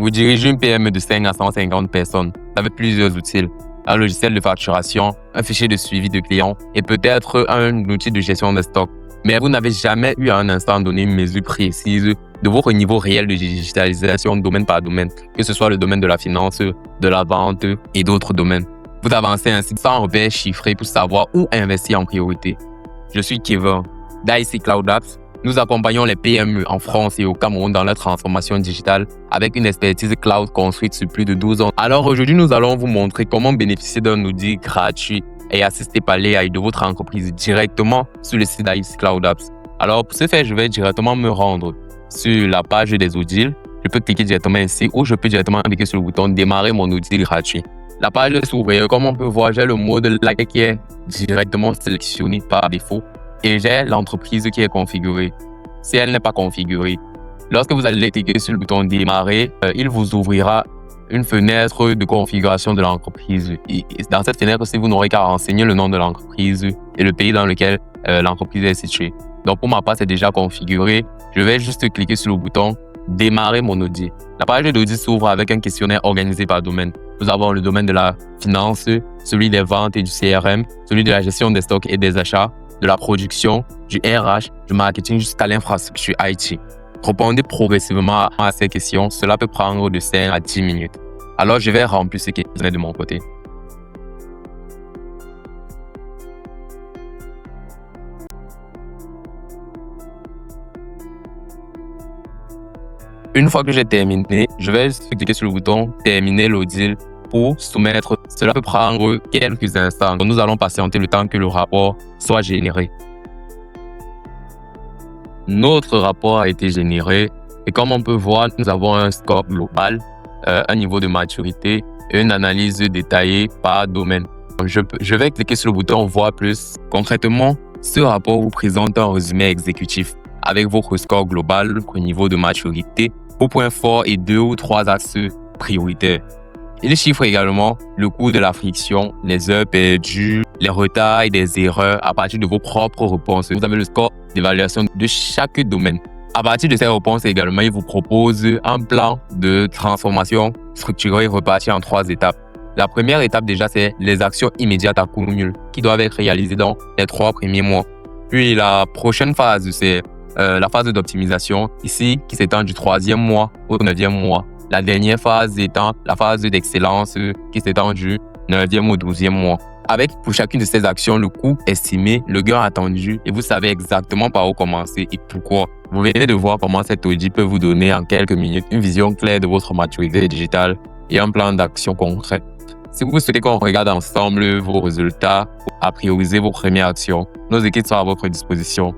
Vous dirigez une PME de 5 à 150 personnes avec plusieurs outils. Un logiciel de facturation, un fichier de suivi de clients et peut-être un outil de gestion de stock. Mais vous n'avez jamais eu à un instant donné une mesure précise de votre niveau réel de digitalisation domaine par domaine, que ce soit le domaine de la finance, de la vente et d'autres domaines. Vous avancez ainsi sans repères chiffrés pour savoir où investir en priorité. Je suis Kevin d'IC Cloud Apps. Nous accompagnons les PME en France et au Cameroun dans leur transformation digitale avec une expertise cloud construite sur plus de 12 ans. Alors aujourd'hui, nous allons vous montrer comment bénéficier d'un outil gratuit et assisté par l'AI de votre entreprise directement sur le site d'IC Cloud Apps. Alors pour ce faire, je vais directement me rendre sur la page des outils. Je peux cliquer directement ici ou je peux directement cliquer sur le bouton démarrer mon outil gratuit. La page s'ouvre. Comme on peut voir, j'ai le mode live qui est directement sélectionné par défaut. Et j'ai l'entreprise qui est configurée. Si elle n'est pas configurée, lorsque vous allez cliquer sur le bouton démarrer, il vous ouvrira une fenêtre de configuration de l'entreprise. Et dans cette fenêtre, si vous n'aurez qu'à renseigner le nom de l'entreprise et le pays dans lequel l'entreprise est située. Donc pour ma part, c'est déjà configuré. Je vais juste cliquer sur le bouton démarrer mon audit. La page d'audit s'ouvre avec un questionnaire organisé par domaine. Nous avons le domaine de la finance, celui des ventes et du CRM, celui de la gestion des stocks et des achats, de la production, du RH, du marketing jusqu'à l'infrastructure IT. Répondez progressivement à ces questions. Cela peut prendre de 5 à 10 minutes. Alors, je vais remplir ce questionnaire de mon côté. Une fois que j'ai terminé, je vais cliquer sur le bouton « Terminer l'audit » pour soumettre. Cela peut prendre quelques instants. Nous allons patienter le temps que le rapport soit généré. Notre rapport a été généré et comme on peut voir, nous avons un score global, un niveau de maturité et une analyse détaillée par domaine. Je vais cliquer sur le bouton « Voir plus ». Concrètement, ce rapport vous présente un résumé exécutif avec votre score global, votre niveau de maturité, vos points forts et 2 ou 3 axes prioritaires. Il chiffre également le coût de la friction, les heures perdues, les retards et des erreurs à partir de vos propres réponses. Vous avez le score d'évaluation de chaque domaine. À partir de ces réponses également, il vous propose un plan de transformation structuré et reparti en 3 étapes. La première étape déjà, c'est les actions immédiates à coût nul qui doivent être réalisées dans les 3 premiers mois. Puis la prochaine phase, c'est la phase d'optimisation, ici qui s'étend du 3e mois au 9e mois. La dernière phase étant la phase d'excellence qui s'étend du 9e au 12e mois. Avec pour chacune de ces actions, le coût estimé, le gain attendu et vous savez exactement par où commencer et pourquoi. Vous venez de voir comment cet audit peut vous donner en quelques minutes une vision claire de votre maturité digitale et un plan d'action concret. Si vous souhaitez qu'on regarde ensemble vos résultats, à prioriser vos premières actions, nos équipes sont à votre disposition.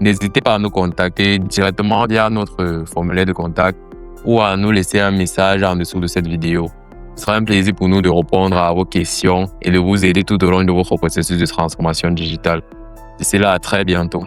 N'hésitez pas à nous contacter directement via notre formulaire de contact ou à nous laisser un message en dessous de cette vidéo. Ce sera un plaisir pour nous de répondre à vos questions et de vous aider tout au long de votre processus de transformation digitale. D'ici là, à très bientôt.